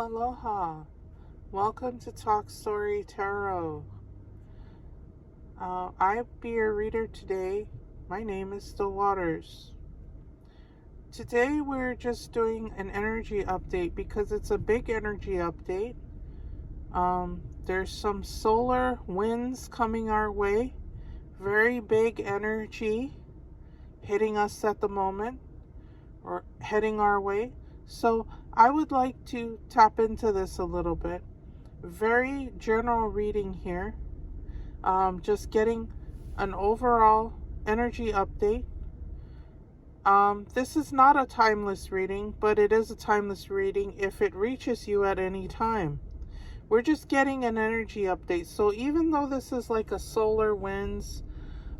Aloha. Welcome to Talk Story Tarot. I'll be your reader today. My name is Still Waters. Today we're just doing an energy update because it's a big energy update. There's some solar winds coming our way. Very big energy hitting us at the moment or heading our way. So I would like to tap into this a little bit. Very general reading here. Just getting an overall energy update. This is not a timeless reading, but it is a timeless reading if it reaches you at any time. We're just getting an energy update. So even though this is like a solar winds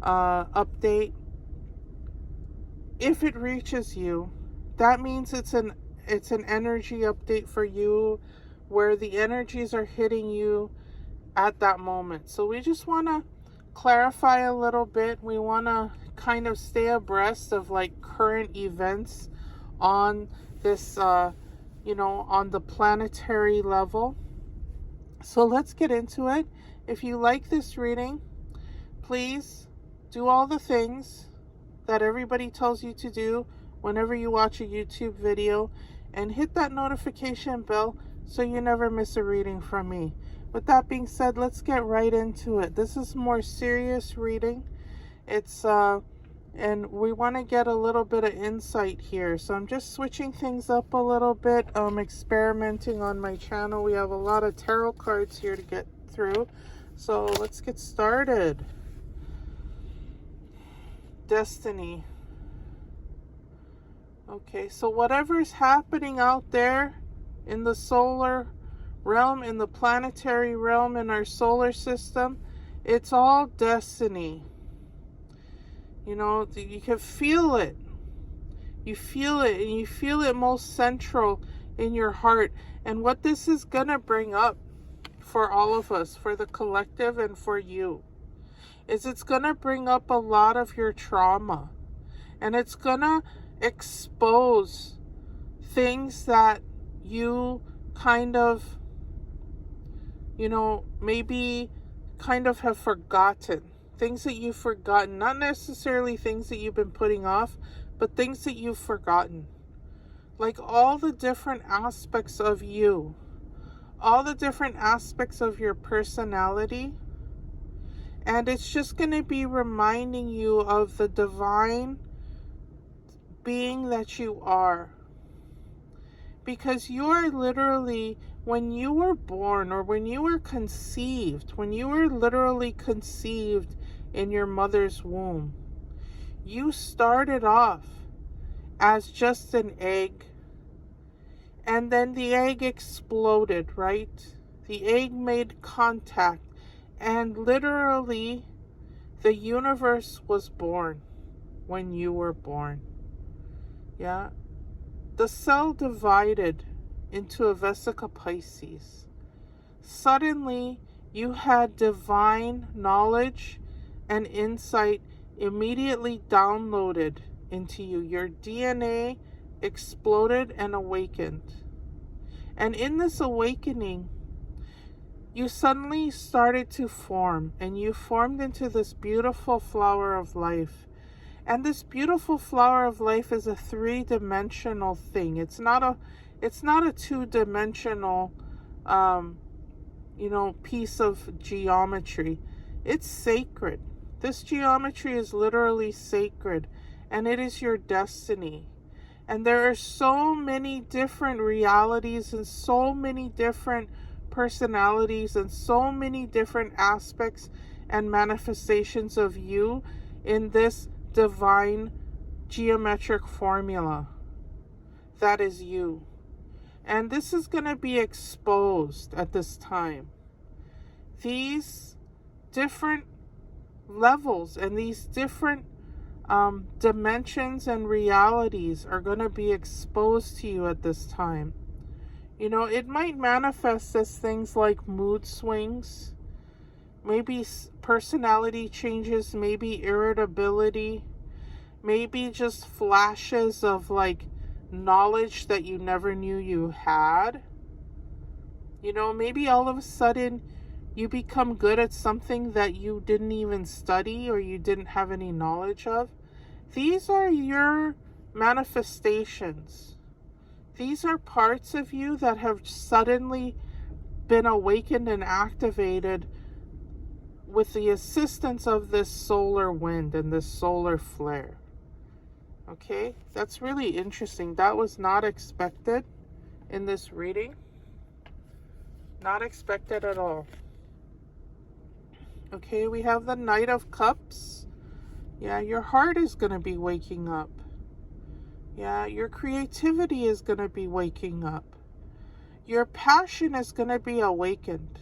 update, if it reaches you, that means it's an energy update for you where the energies are hitting you at that moment. So we just want to clarify a little bit. We want to kind of stay abreast of like current events on this, on the planetary level. So let's get into it. If you like this reading, please do all the things that everybody tells you to do whenever you watch a YouTube video, and hit that notification bell so you never miss a reading from me. With that being said, let's get right into it. This is more serious reading. It's and we want to get a little bit of insight here. So I'm just switching things up a little bit, experimenting on my channel. We have a lot of tarot cards here to get through. So let's get started. Destiny. Okay, so whatever's happening out there in the solar realm, in the planetary realm, in our solar system, it's all destiny. You know, you can feel it. You feel it, and you feel it most central in your heart. And what this is going to bring up for all of us, for the collective and for you, is it's going to bring up a lot of your trauma. And it's going to expose things that you kind of, maybe kind of have forgotten. Things that you've forgotten. Not necessarily things that you've been putting off, but things that you've forgotten. Like all the different aspects of you. All the different aspects of your personality. And it's just going to be reminding you of the divine being that you are. Because you are literally, when you were born or when you were conceived, when you were literally conceived in your mother's womb, you started off as just an egg. And then the egg exploded, right? The egg made contact. And literally, the universe was born when you were born. Yeah, the cell divided into a Vesica Pisces. Suddenly, you had divine knowledge and insight immediately downloaded into you. Your DNA exploded and awakened. And in this awakening, you suddenly started to form, and you formed into this beautiful flower of life. And this beautiful flower of life is a three-dimensional thing. It's not a two-dimensional, piece of geometry. It's sacred. This geometry is literally sacred, and it is your destiny. And there are so many different realities and so many different personalities and so many different aspects and manifestations of you in this divine geometric formula that is you. And this is going to be exposed at this time. These different levels and these different dimensions and realities are going to be exposed to you at this time. It might manifest as things like mood swings, maybe personality changes, maybe irritability, maybe just flashes of like knowledge that you never knew you had. Maybe all of a sudden you become good at something that you didn't even study or you didn't have any knowledge of. These are your manifestations. These are parts of you that have suddenly been awakened and activated with the assistance of this solar wind and this solar flare. Okay, that's really interesting. That was not expected in this reading. Not expected at all. Okay, we have the Knight of Cups. Yeah, your heart is going to be waking up. Yeah, your creativity is going to be waking up. Your passion is going to be awakened.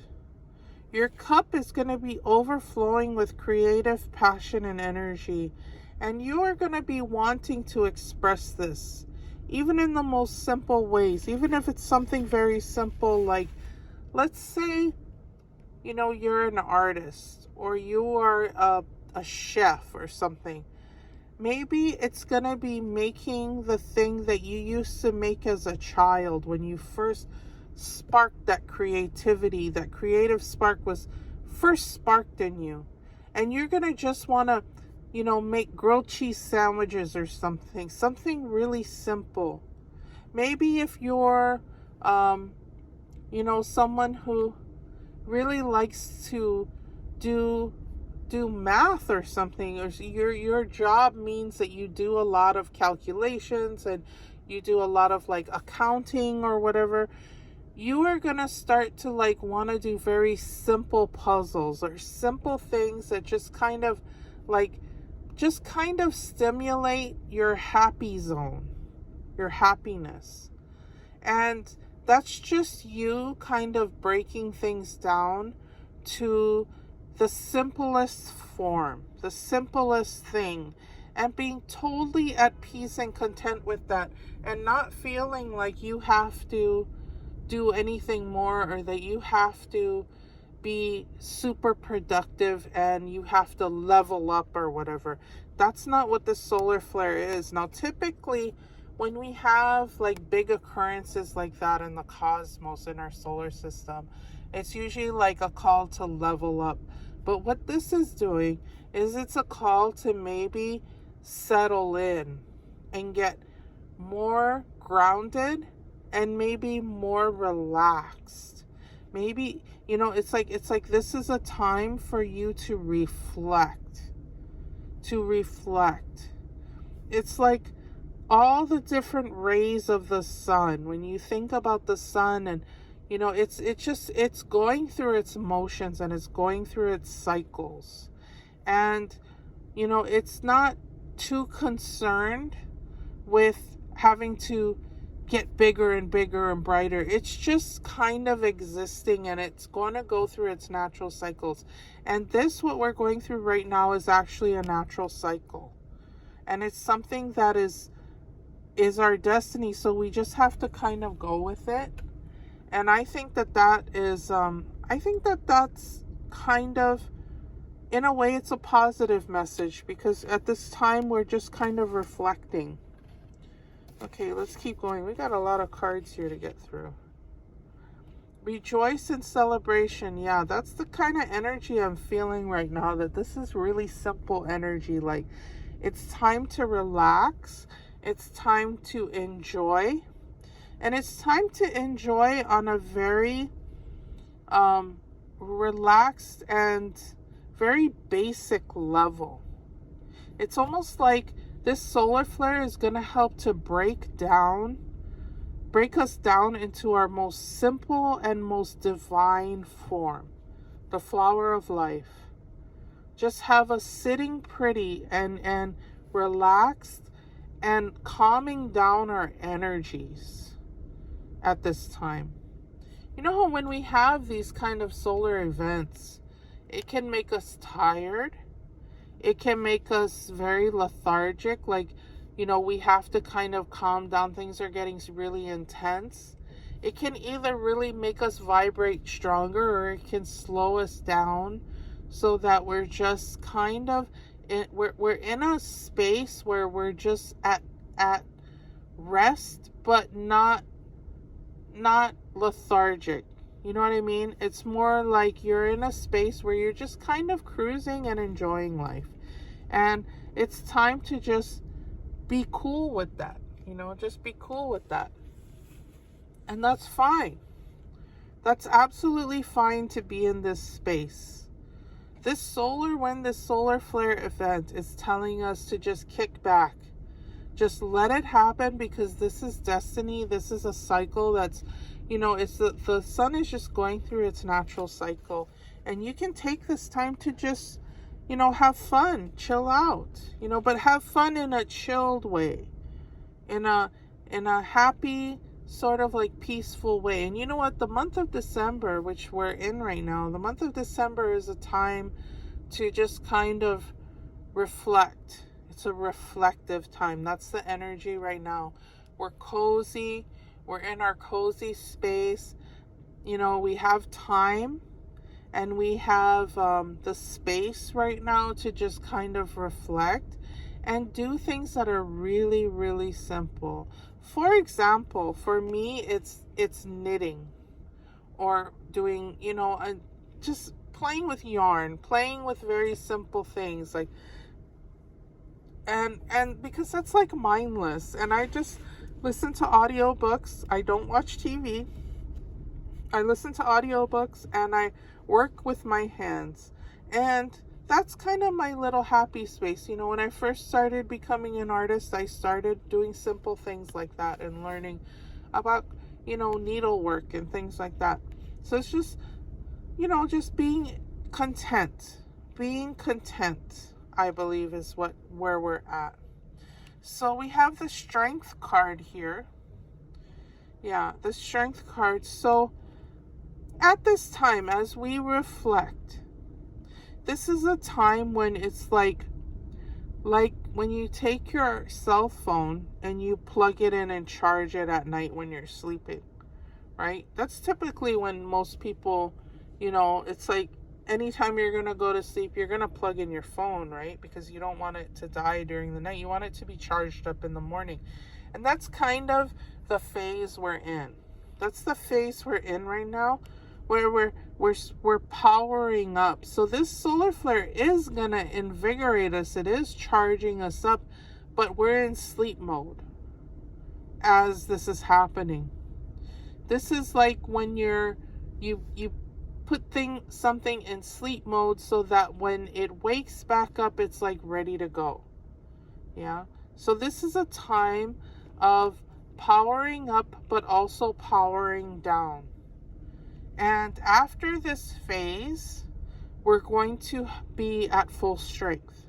Your cup is going to be overflowing with creative passion and energy. And you are going to be wanting to express this, even in the most simple ways, even if it's something very simple like, let's say, you're an artist or you are a chef or something. Maybe it's going to be making the thing that you used to make as a child when you first sparked that creativity. That creative spark was first sparked in you. And you're going to just want to, make grilled cheese sandwiches or something really simple. Maybe if you're, someone who really likes to do math or something, or your job means that you do a lot of calculations and you do a lot of like accounting or whatever, you are going to start to like want to do very simple puzzles or simple things that just kind of stimulate your happy zone, your happiness. And that's just you kind of breaking things down to the simplest form, the simplest thing, and being totally at peace and content with that, and not feeling like you have to do anything more or that you have to be super productive and you have to level up or whatever. That's not what the solar flare is. Now, typically, when we have like big occurrences like that in the cosmos, in our solar system, it's usually like a call to level up. But what this is doing is it's a call to maybe settle in and get more grounded and maybe more relaxed. Maybe, it's like this is a time for you to reflect. It's like all the different rays of the sun. When you think about the sun, and it's going through its motions and it's going through its cycles, and it's not too concerned with having to get bigger and bigger and brighter. It's just kind of existing, and it's going to go through its natural cycles. And what we're going through right now is actually a natural cycle, and it's something that is our destiny. So we just have to kind of go with it. And I think that is that's kind of, in a way, it's a positive message, because at this time we're just kind of reflecting. Okay, let's keep going. We got a lot of cards here to get through. Rejoice in celebration. Yeah, that's the kind of energy I'm feeling right now, that this is really simple energy. Like, it's time to relax. It's time to enjoy. And it's time to enjoy on a very relaxed and very basic level. It's almost like this solar flare is going to help to break us down into our most simple and most divine form, the flower of life. Just have us sitting pretty and relaxed and calming down our energies at this time. You know how when we have these kind of solar events, it can make us tired. It can make us very lethargic, like, we have to kind of calm down. Things are getting really intense. It can either really make us vibrate stronger, or it can slow us down so that we're just kind of, we're in a space where we're just at rest, but not lethargic. You know what I mean? It's more like you're in a space where you're just kind of cruising and enjoying life. And it's time to just be cool with that. Just be cool with that. And that's fine. That's absolutely fine to be in this space. This solar flare event is telling us to just kick back. Just let it happen, because this is destiny. This is a cycle that's, it's the sun is just going through its natural cycle. And you can take this time to just, have fun, chill out, but have fun in a chilled way, in a happy, sort of like peaceful way. And you know what? The month of December, which we're in right now, the month of December is a time to just kind of reflect. It's a reflective time. That's the energy right now. We're cozy. We're in our cozy space. We have time, and we have the space right now to just kind of reflect and do things that are really, really simple. For example, for me, it's knitting, or doing, just playing with yarn, playing with very simple things, like, and because that's like mindless. And I just listen to audiobooks. I don't watch TV. I listen to audiobooks, and I work with my hands. And that's kind of my little happy space. When I first started becoming an artist, I started doing simple things like that and learning about, needlework and things like that. So it's just, just being content. Being content, I believe, is where we're at. So we have the strength card here. Yeah, the strength card. So at this time, as we reflect, this is a time when it's like when you take your cell phone and you plug it in and charge it at night when you're sleeping, right? That's typically when most people, it's like anytime you're going to go to sleep, you're going to plug in your phone, right? Because you don't want it to die during the night. You want it to be charged up in the morning. And that's kind of the phase we're in. That's the phase we're in right now, where we're powering up. So this solar flare is going to invigorate us. It is charging us up, but we're in sleep mode as this is happening. This is like when you put something in sleep mode so that when it wakes back up, it's like ready to go. Yeah. So this is a time of powering up, but also powering down. And after this phase, we're going to be at full strength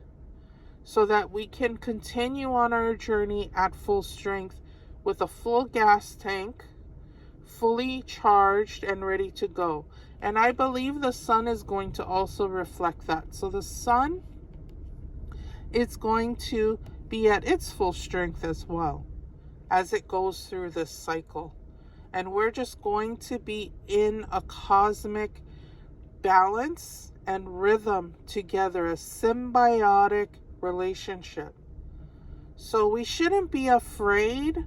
so that we can continue on our journey at full strength with a full gas tank, fully charged and ready to go. And I believe the sun is going to also reflect that. So the sun is going to be at its full strength as well as it goes through this cycle. And we're just going to be in a cosmic balance and rhythm together, a symbiotic relationship. So we shouldn't be afraid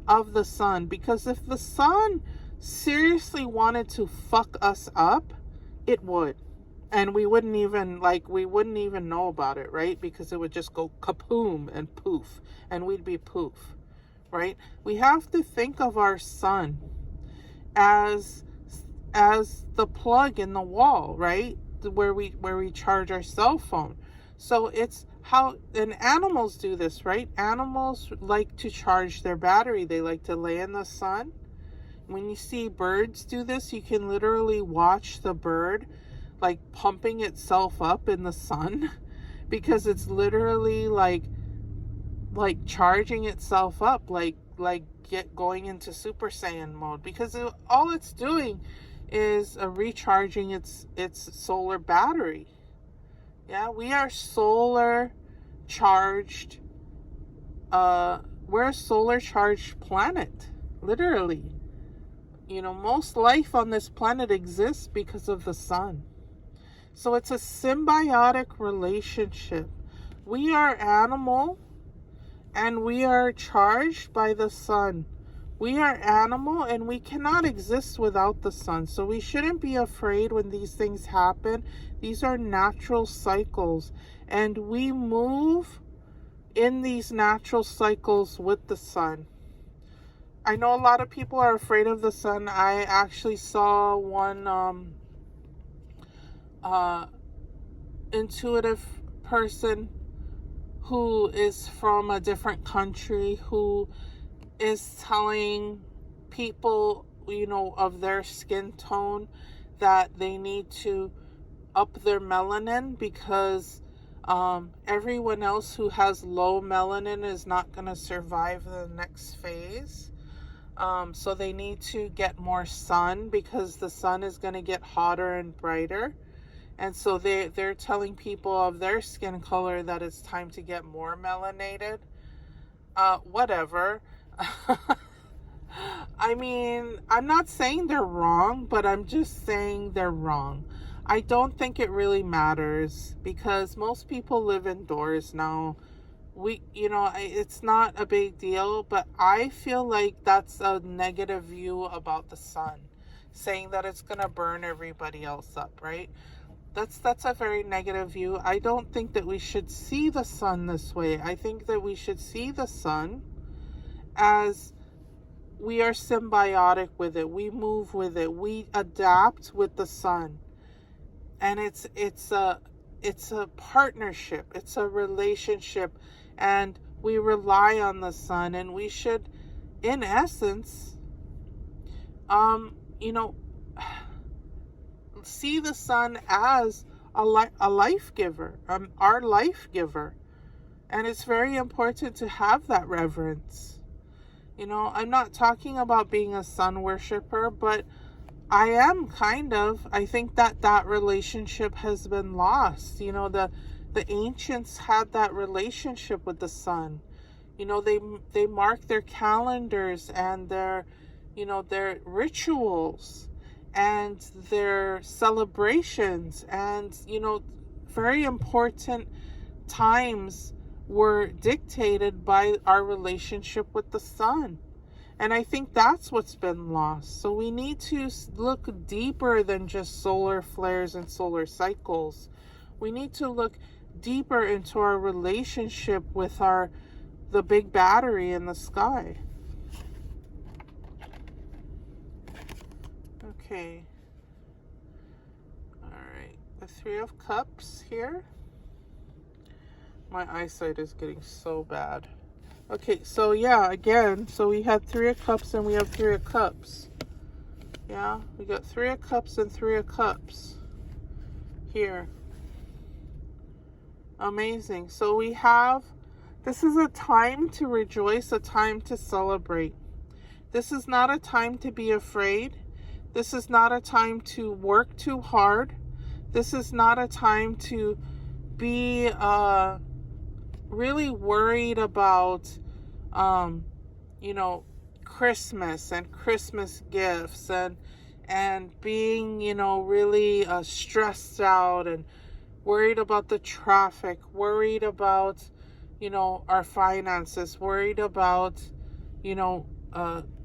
of the sun, because if the sun seriously wanted to fuck us up, it would. And we wouldn't even know about it, right? Because it would just go kapoom and poof, and we'd be poof, right? We have to think of our sun as the plug in the wall, right? Where we charge our cell phone. So it's how, and animals do this, right? Animals like to charge their battery. They like to lay in the sun. When you see birds do this, you can literally watch the bird like pumping itself up in the sun because it's literally like charging itself up, like going into Super Saiyan mode, because all it's doing is recharging its solar battery. Yeah, we are solar charged. We're a solar charged planet, literally. Most life on this planet exists because of the sun. So it's a symbiotic relationship. We are animal, and we are charged by the sun. We are animal and we cannot exist without the sun. So we shouldn't be afraid when these things happen. These are natural cycles, and we move in these natural cycles with the sun. I know a lot of people are afraid of the sun. I actually saw one intuitive person who is from a different country who is telling people, of their skin tone that they need to up their melanin because everyone else who has low melanin is not going to survive the next phase. So they need to get more sun because the sun is going to get hotter and brighter. And so they're telling people of their skin color that it's time to get more melanated. Whatever. I mean, I'm not saying they're wrong, but I'm just saying they're wrong. I don't think it really matters because most people live indoors now. It's not a big deal, but I feel like that's a negative view about the sun, saying that it's going to burn everybody else up, right? That's a very negative view. I don't think that we should see the sun this way. I think that we should see the sun as we are symbiotic with it. We move with it. We adapt with the sun. And it's a partnership. It's a relationship, and we rely on the sun, and we should, in essence, see the sun as a life giver, our life giver. And it's very important to have that reverence. I'm not talking about being a sun worshiper, but I am kind of. I think that relationship has been lost. The ancients had that relationship with the sun. They mark their calendars and their rituals and their celebrations, and very important times were dictated by our relationship with the sun. And I think that's what's been lost. So we need to look deeper than just solar flares and solar cycles. We need to look deeper into our relationship with the big battery in the sky. Okay. All right. The Three of Cups here. My eyesight is getting so bad. Okay, so yeah, again, so we had Three of Cups and we have Three of Cups. Yeah, we got Three of Cups and Three of Cups here. Amazing. So this is a time to rejoice, a time to celebrate. This is not a time to be afraid. This is not a time to work too hard. This is not a time to be really worried about Christmas and Christmas gifts and being really stressed out and worried about the traffic, worried about our finances, worried about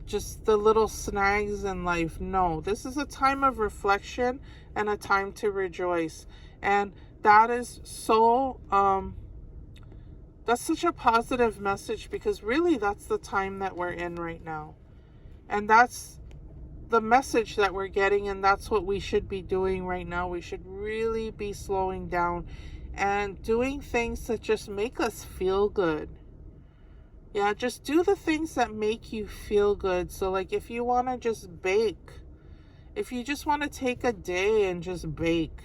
just the little snags in life. No, this is a time of reflection and a time to rejoice. And that is that's such a positive message, because really that's the time that we're in right now. And that's the message that we're getting, and that's what we should be doing right now. We should really be slowing down and doing things that just make us feel good. Yeah, just do the things that make you feel good. So like if you want to just bake, if you just want to take a day and just bake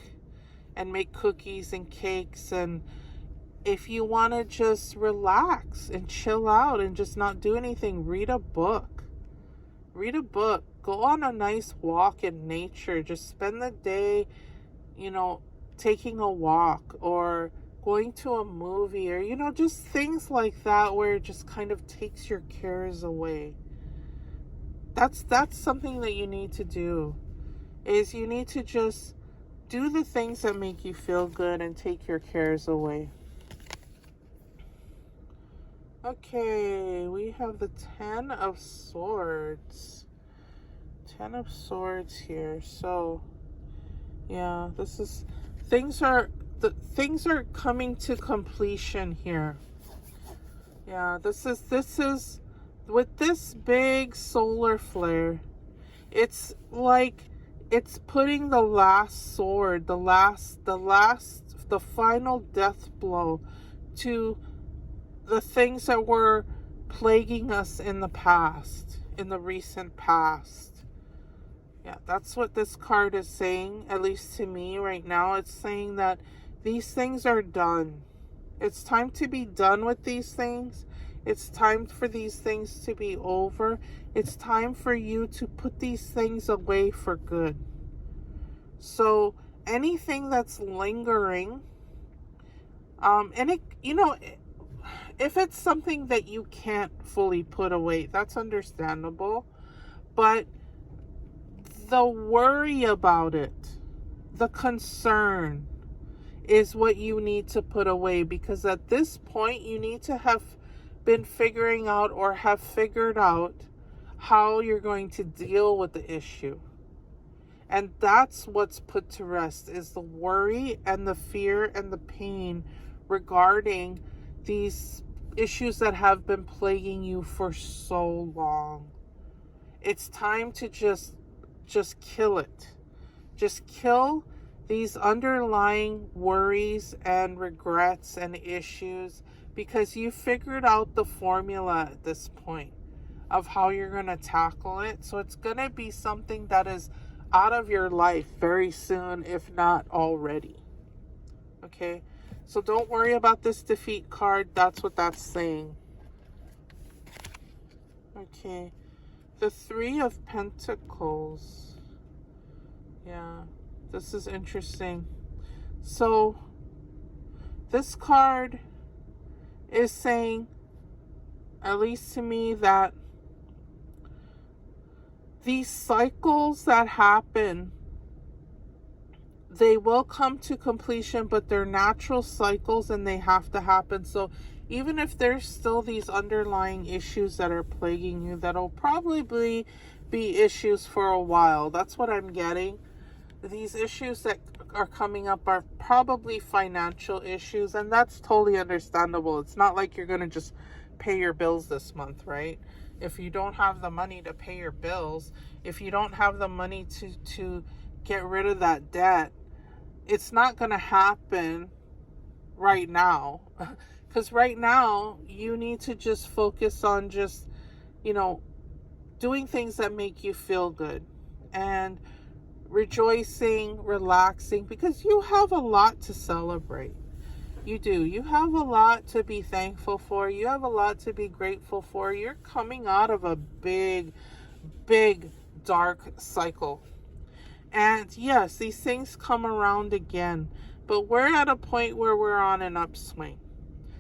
and make cookies and cakes, and if you want to just relax and chill out and just not do anything, read a book. Go on a nice walk in nature. Just spend the day, taking a walk or going to a movie, or, just things like that where it just kind of takes your cares away. That's something that you need to do, is you need to just do the things that make you feel good and take your cares away. Okay, we have the Ten of Swords. Ten of Swords here. So, yeah, this is things are things are coming to completion here. Yeah, this is with this big solar flare. It's like it's putting the last sword, the final death blow to the things that were plaguing us in the past, in the recent past. Yeah, that's what this card is saying, at least to me right now. It's saying that these things are done. It's time to be done with these things. It's time for these things to be over. It's time for you to put these things away for good. So anything that's lingering, and it, if it's something that you can't fully put away, that's understandable. But the worry about it, the concern, is what you need to put away, because at this point you need to have been figuring out or have figured out how you're going to deal with the issue. And that's what's put to rest, is the worry and the fear and the pain regarding these issues that have been plaguing you for so long. It's time to just kill it. Just kill these underlying worries and regrets and issues, because you figured out the formula at this point of how you're going to tackle it. So it's going to be something that is out of your life very soon, if not already. Okay? So don't worry about this defeat card. That's what that's saying. Okay. The Three of Pentacles. Yeah, this is interesting. So this card is saying, at least to me, that these cycles that happen, they will come to completion, but they're natural cycles and they have to happen. So even if there's still these underlying issues that are plaguing you, that'll probably be issues for a while. That's what I'm getting. These issues that are coming up are probably financial issues, and that's totally understandable. It's not like you're going to just pay your bills this month, right? If you don't have the money to pay your bills, if you don't have the money to get rid of that debt, it's not going to happen right now. Because right now, you need to just focus on just, doing things that make you feel good. And rejoicing, relaxing, because you have a lot to celebrate. You do. You have a lot to be thankful for. You have a lot to be grateful for. You're coming out of a big, big, dark cycle. And yes, these things come around again, but we're at a point where we're on an upswing.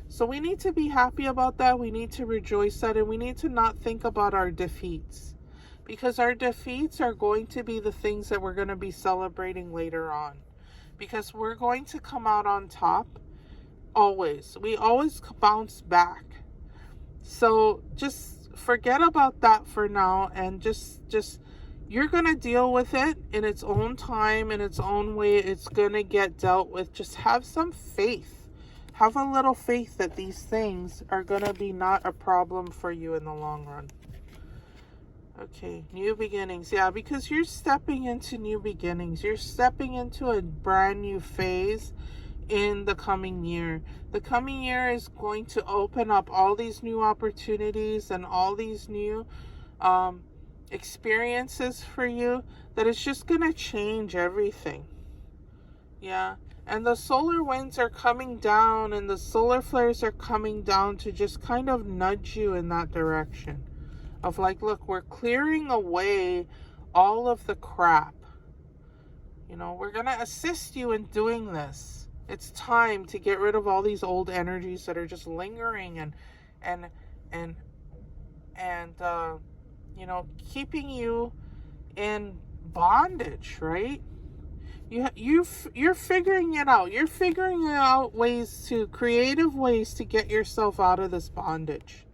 So we need to be happy about that. We need to rejoice that, and we need to not think about our defeats, because our defeats are going to be the things that we're going to be celebrating later on, because we're going to come out on top. Always. We always bounce back. So just forget about that for now, and just you're going to deal with it in its own time, in its own way. It's going to get dealt with. Just have some faith. Have a little faith that these things are going to be not a problem for you in the long run. Okay, new beginnings. Yeah, because you're stepping into new beginnings. You're stepping into a brand new phase in the coming year. The coming year is going to open up all these new opportunities and all these new experiences for you, that it's just going to change everything. Yeah. And the solar winds are coming down, and the solar flares are coming down to just kind of nudge you in that direction. Of like, look, we're clearing away all of the crap. We're going to assist you in doing this. It's time to get rid of all these old energies that are just lingering and keeping you in bondage, right? You're figuring it out. You're figuring out creative ways to get yourself out of this bondage.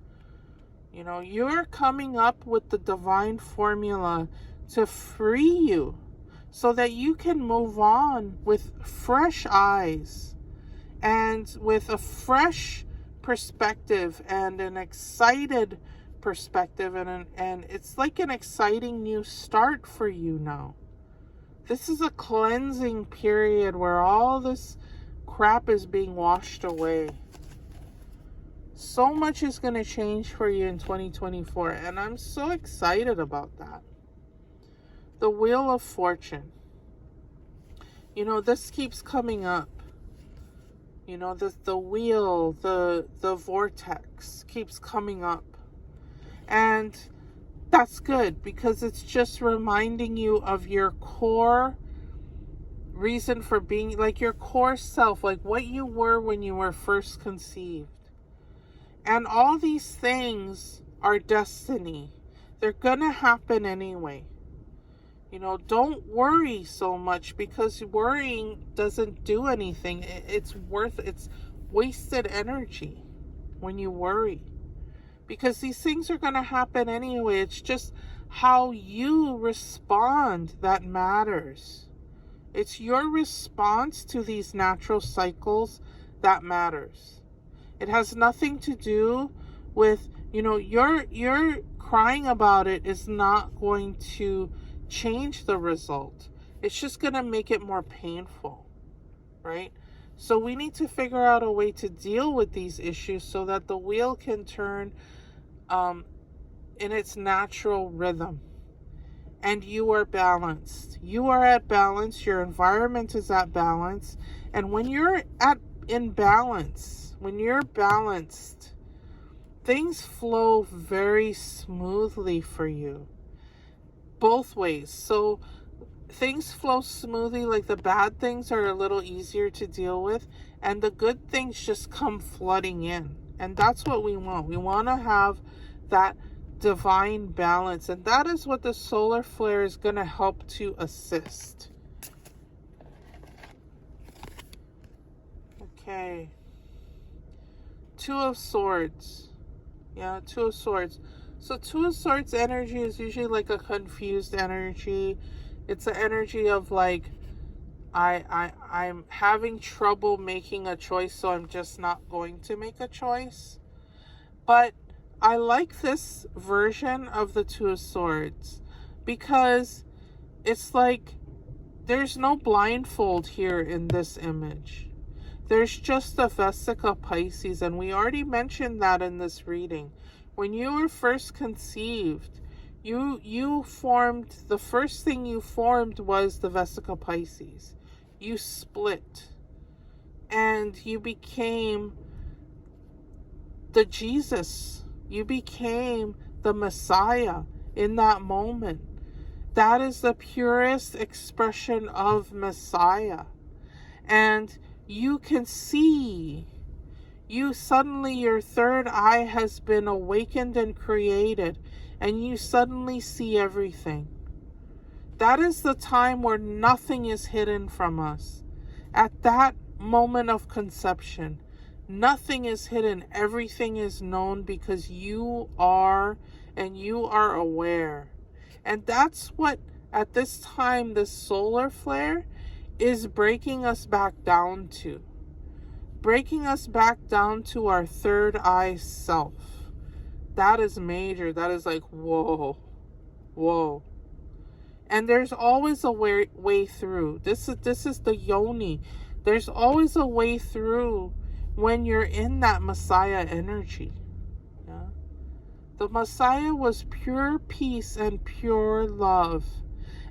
You're coming up with the divine formula to free you so that you can move on with fresh eyes and with a fresh perspective and an excited perspective, and it's like an exciting new start for you now. This is a cleansing period where all this crap is being washed away. So much is going to change for you in 2024, and I'm so excited about that. The Wheel of Fortune. This keeps coming up. The wheel, the vortex keeps coming up. And that's good, because it's just reminding you of your core reason for being, like your core self, like what you were when you were first conceived. And all these things are destiny. They're gonna happen anyway. Don't worry so much, because worrying doesn't do anything. It's wasted energy when you worry. Because these things are going to happen anyway. It's just how you respond that matters. It's your response to these natural cycles that matters. It has nothing to do with, your crying about it is not going to change the result. It's just going to make it more painful, right? So we need to figure out a way to deal with these issues so that the wheel can turn in its natural rhythm. And you are balanced. You are at balance. Your environment is at balance. And when you're in balance, when you're balanced, things flow very smoothly for you. Both ways. So things flow smoothly, like the bad things are a little easier to deal with, and the good things just come flooding in. And that's what we want. We want to have that divine balance, and that is what the solar flare is going to help to assist. Okay. Two of Swords. Yeah, Two of Swords. So Two of Swords energy is usually like a confused energy. It's an energy of like, I'm having trouble making a choice, so I'm just not going to make a choice. But I like this version of the Two of Swords because it's like there's no blindfold here in this image. There's just the Vesica Pisces, and we already mentioned that in this reading. When you were first conceived, you formed, the first thing you formed was the Vesica Pisces. You split, and you became the Jesus. You became the Messiah in that moment. That is the purest expression of Messiah. And you can see, your third eye has been awakened and created, and you suddenly see everything. That is the time where nothing is hidden from us. At that moment of conception, nothing is hidden. Everything is known because you are, and you are aware. And that's what, at this time, the solar flare is breaking us back down to. Breaking us back down to our third eye self. That is major. That is like, whoa. Whoa. And there's always a way through. This is the yoni. There's always a way through when you're in that Messiah energy. Yeah? The Messiah was pure peace and pure love.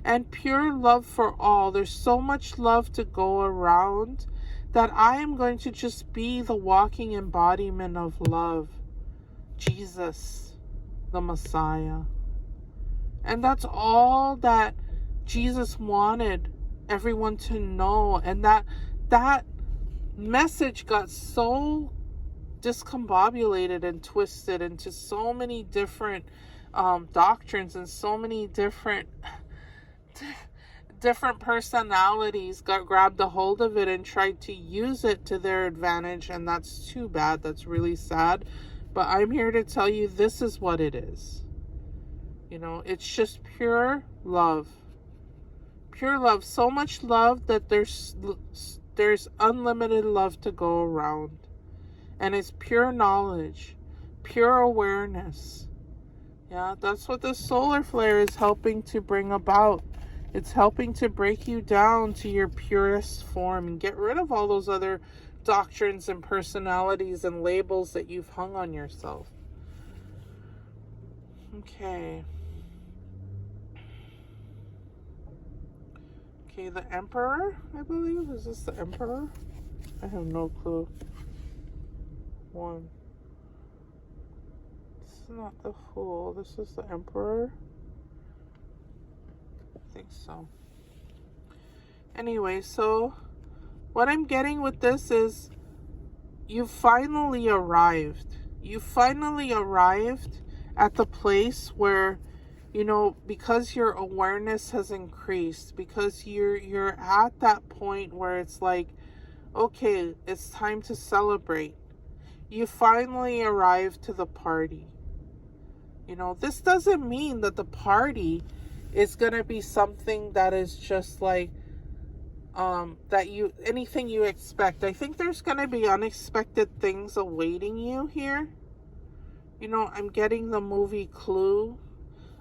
And pure love for all. There's so much love to go around that I am going to just be the walking embodiment of love. Jesus, the Messiah. And that's all that Jesus wanted everyone to know. And that message got so discombobulated and twisted into so many different doctrines and so many different different personalities grabbed a hold of it and tried to use it to their advantage, and that's too bad. That's really sad. But I'm here to tell you this is what it is. It's just pure love. Pure love. So much love that there's unlimited love to go around. And it's pure knowledge, pure awareness. Yeah, that's what the solar flare is helping to bring about. It's helping to break you down to your purest form and get rid of all those other doctrines and personalities and labels that you've hung on yourself. Okay. Okay, the Emperor, I believe. Is this the Emperor? I have no clue. One. This is not the Fool. This is the Emperor. I think so. Anyway, so what I'm getting with this is you finally arrived. You finally arrived at the place where, because your awareness has increased, because you're at that point where it's like, okay, it's time to celebrate. You finally arrived to the party. This doesn't mean that the party is going to be something that is just like, anything you expect. I think there's going to be unexpected things awaiting you here. I'm getting the movie Clue.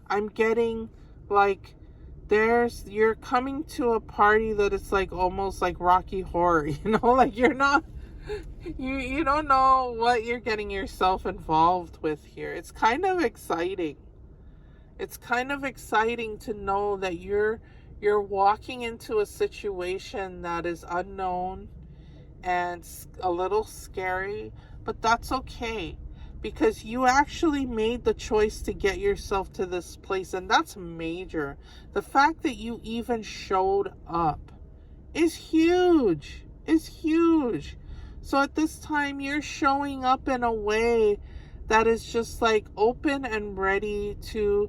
I'm getting like, you're coming to a party that it's like almost like Rocky Horror, like you're not, you don't know what you're getting yourself involved with here. It's kind of exciting. It's kind of exciting to know that you're walking into a situation that is unknown and a little scary, but that's okay. Because you actually made the choice to get yourself to this place, and that's major. The fact that you even showed up is huge. Is huge. So at this time, you're showing up in a way that is just like open and ready to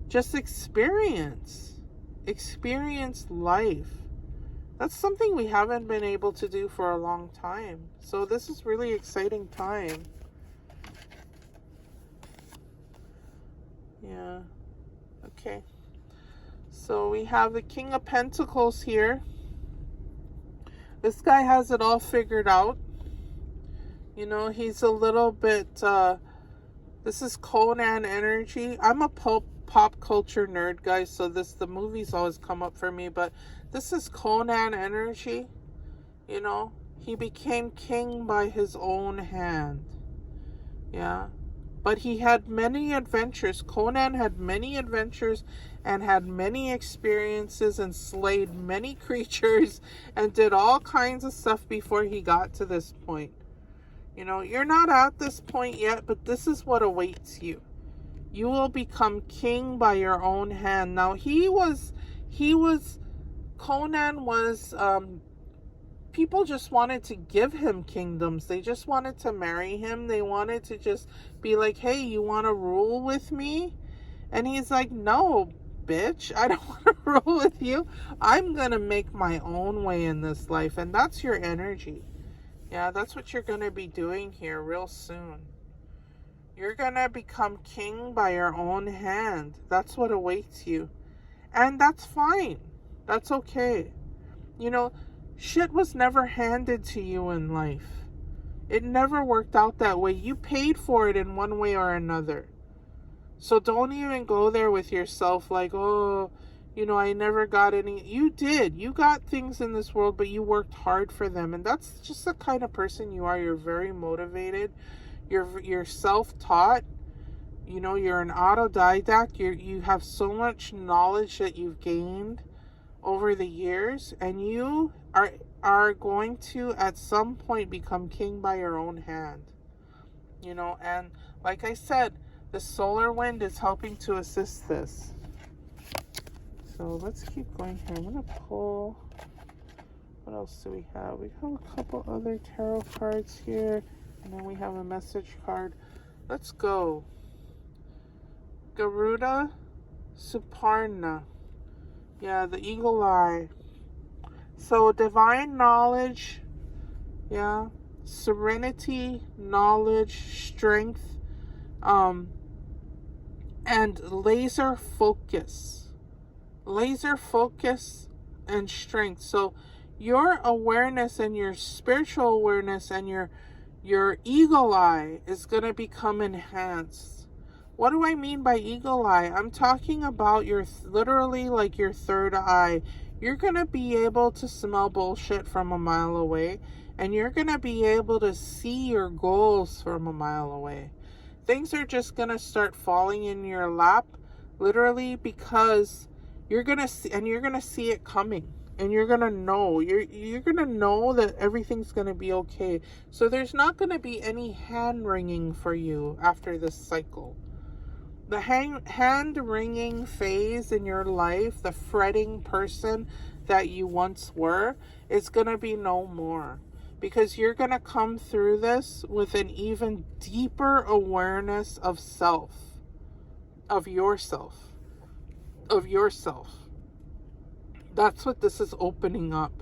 just experience life. That's something we haven't been able to do for a long time. So this is really exciting time. Yeah. Okay. So we have the King of Pentacles here. This guy has it all figured out. He's a little bit, this is Conan energy. I'm a pop culture nerd, guys, so the movies always come up for me, but this is Conan energy. He became king by his own hand. Yeah. But he had many adventures. Conan had many adventures and had many experiences and slayed many creatures and did all kinds of stuff before he got to this point. You're not at this point yet, but this is what awaits you. You will become king by your own hand. Now, Conan was, people just wanted to give him kingdoms. They just wanted to marry him. They wanted to just be like, hey, you want to rule with me? And he's like, no, bitch, I don't want to rule with you. I'm going to make my own way in this life. And that's your energy. Yeah, that's what you're going to be doing here real soon. You're going to become king by your own hand. That's what awaits you. And that's fine. That's okay. Shit was never handed to you in life. It never worked out that way. You paid for it in one way or another. So don't even go there with yourself like, oh, I never got any. You did. You got things in this world, but you worked hard for them. And that's just the kind of person you are. You're very motivated. You're self-taught. You're an autodidact. You have so much knowledge that you've gained over the years, and you are going to at some point become king by your own hand. And like I said, the solar wind is helping to assist this. So let's keep going here. I'm gonna pull, what else do we have? We have a couple other tarot cards here, and then we have a message card. Let's go. Garuda Suparna. Yeah, the eagle eye. So divine knowledge, yeah, serenity, knowledge, strength, um, and laser focus and strength. So your awareness and your spiritual awareness and your eagle eye is going to become enhanced. What do I mean by eagle eye? I'm talking about your literally like your third eye. You're going to be able to smell bullshit from a mile away, and you're going to be able to see your goals from a mile away. Things are just going to start falling in your lap, literally, because you're going to see, and you're going to see it coming. And you're going to know, you're going to know that everything's going to be okay. So there's not going to be any hand wringing for you after this cycle. The hand wringing phase in your life, the fretting person that you once were, is going to be no more. Because you're going to come through this with an even deeper awareness of self, of yourself. That's what this is opening up.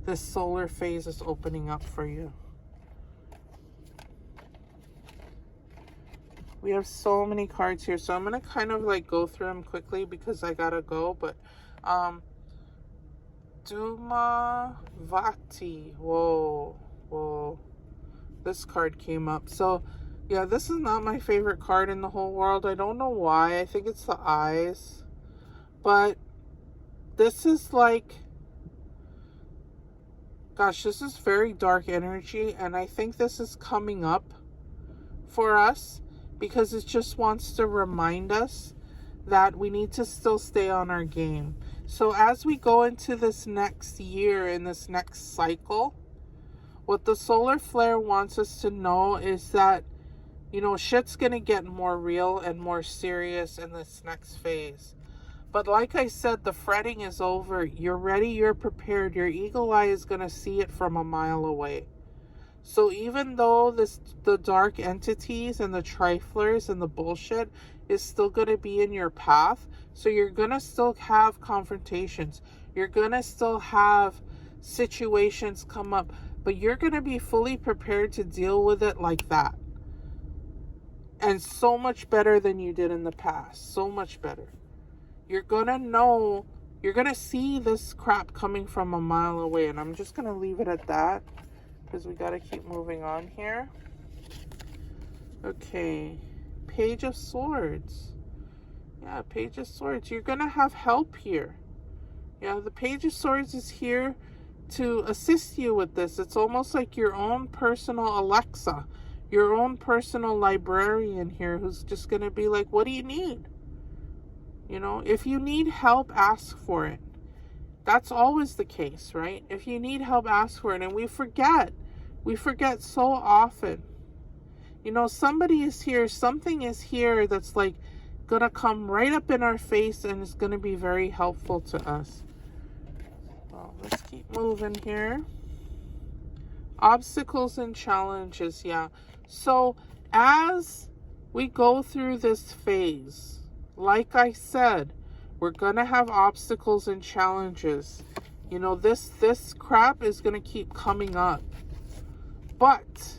This solar phase is opening up for you. We have so many cards here, so I'm going to kind of like go through them quickly because I gotta go, but Duma Vati. Whoa. This card came up. So, yeah, this is not my favorite card in the whole world. I don't know why. I think it's the eyes. But this is like, gosh, this is very dark energy, and I think this is coming up for us because it just wants to remind us that we need to still stay on our game. So as we go into this next year, in this next cycle, what the solar flare wants us to know is that, you know, shit's gonna get more real and more serious in this next phase. But like I said, the fretting is over. You're ready, you're prepared. Your eagle eye is gonna see it from a mile away. So even though the dark entities and the triflers and the bullshit is still going to be in your path, so you're going to still have confrontations. You're going to still have situations come up, but you're going to be fully prepared to deal with it like that. And so much better than you did in the past. So much better. You're going to know, you're going to see this crap coming from a mile away. And I'm just going to leave it at that, because we got to keep moving on here. Okay, Page of Swords. Yeah, Page of Swords. You're going to have help here. Yeah, the Page of Swords is here to assist you with this. It's almost like your own personal Alexa, your own personal librarian here who's just going to be like, what do you need? You know, if you need help, ask for it. That's always the case, right? If you need help, ask for it. And we forget so often. You know, somebody is here, something is here that's like gonna come right up in our face and is gonna be very helpful to us. Well, let's keep moving here. Obstacles and challenges, yeah. So as we go through this phase, like I said, we're gonna have obstacles and challenges. You know, this crap is gonna keep coming up. But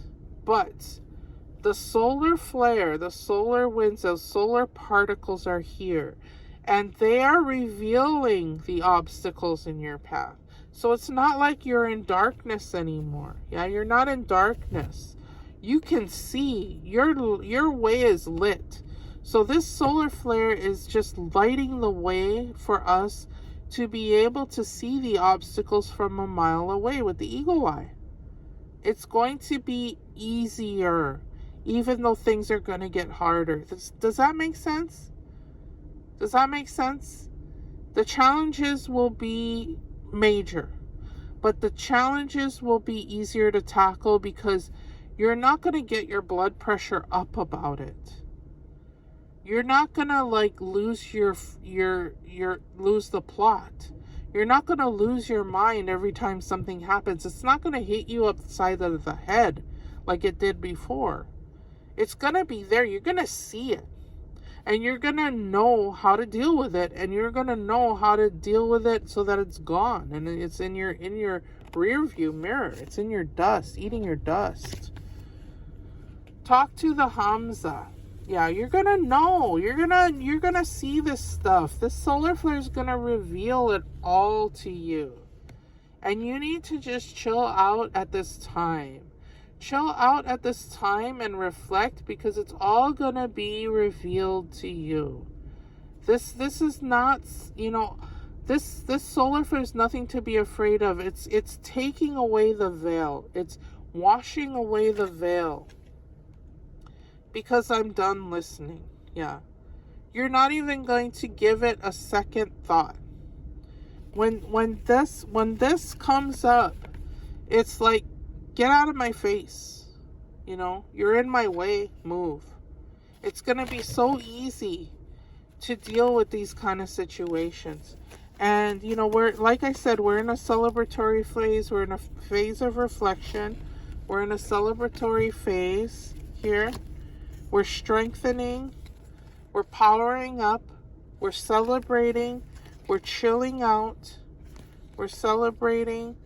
the solar flare, the solar winds, those solar particles are here, and they are revealing the obstacles in your path. So it's not like you're in darkness anymore. Yeah, you're not in darkness. You can see, your way is lit. So this solar flare is just lighting the way for us to be able to see the obstacles from a mile away with the eagle eye. It's going to be easier, even though things are going to get harder. Does that make sense? Does that make sense? The challenges will be major, but the challenges will be easier to tackle because you're not going to get your blood pressure up about it. You're not going to like lose lose the plot. You're not going to lose your mind every time something happens. It's not going to hit you upside of the head like it did before. It's going to be there. You're going to see it. And you're going to know how to deal with it, and you're going to know how to deal with it so that it's gone and it's in your rear view mirror. It's in your dust, eating your dust. Talk to the Hamza. Yeah, you're going to know. You're going to see this stuff. This solar flare is going to reveal it all to you. And you need to just chill out at this time. Chill out at this time and reflect, because it's all going to be revealed to you. This is not, this solar flare is nothing to be afraid of. It's taking away the veil. It's washing away the veil. Because I'm done listening. Yeah. You're not even going to give it a second thought. When this comes up, it's like, get out of my face. You're in my way. Move. It's going to be so easy to deal with these kind of situations. And, like I said, we're in a celebratory phase. We're in a phase of reflection. We're in a celebratory phase here. We're strengthening. We're powering up. We're celebrating. We're chilling out. We're celebrating.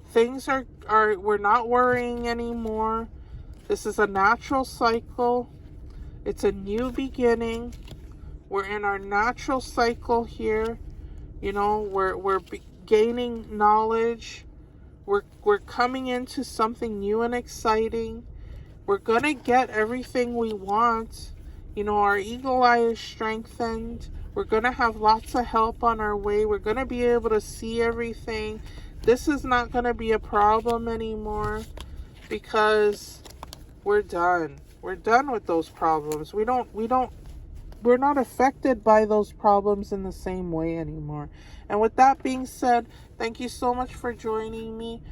Things are we're not worrying anymore. This is a natural cycle. It's a new beginning. We're in our natural cycle here. We're gaining knowledge. We're coming into something new and exciting. We're going to get everything we want. Our eagle eye is strengthened. We're going to have lots of help on our way. We're going to be able to see everything. This is not going to be a problem anymore, because we're done. We're done with those problems. We're not affected by those problems in the same way anymore. And with that being said, thank you so much for joining me.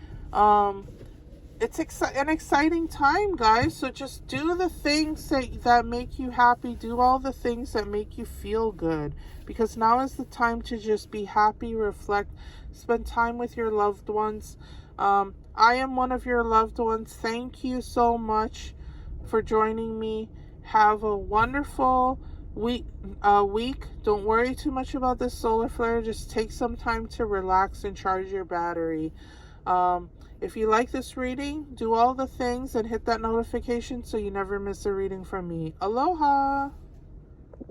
It's an exciting time, guys. So just do the things that make you happy. Do all the things that make you feel good, because now is the time to just be happy, reflect, spend time with your loved ones. I am one of your loved ones. Thank you so much for joining me. Have a wonderful week. Don't worry too much about this solar flare. Just take some time to relax and charge your battery. If you like this reading, do all the things and hit that notification so you never miss a reading from me. Aloha!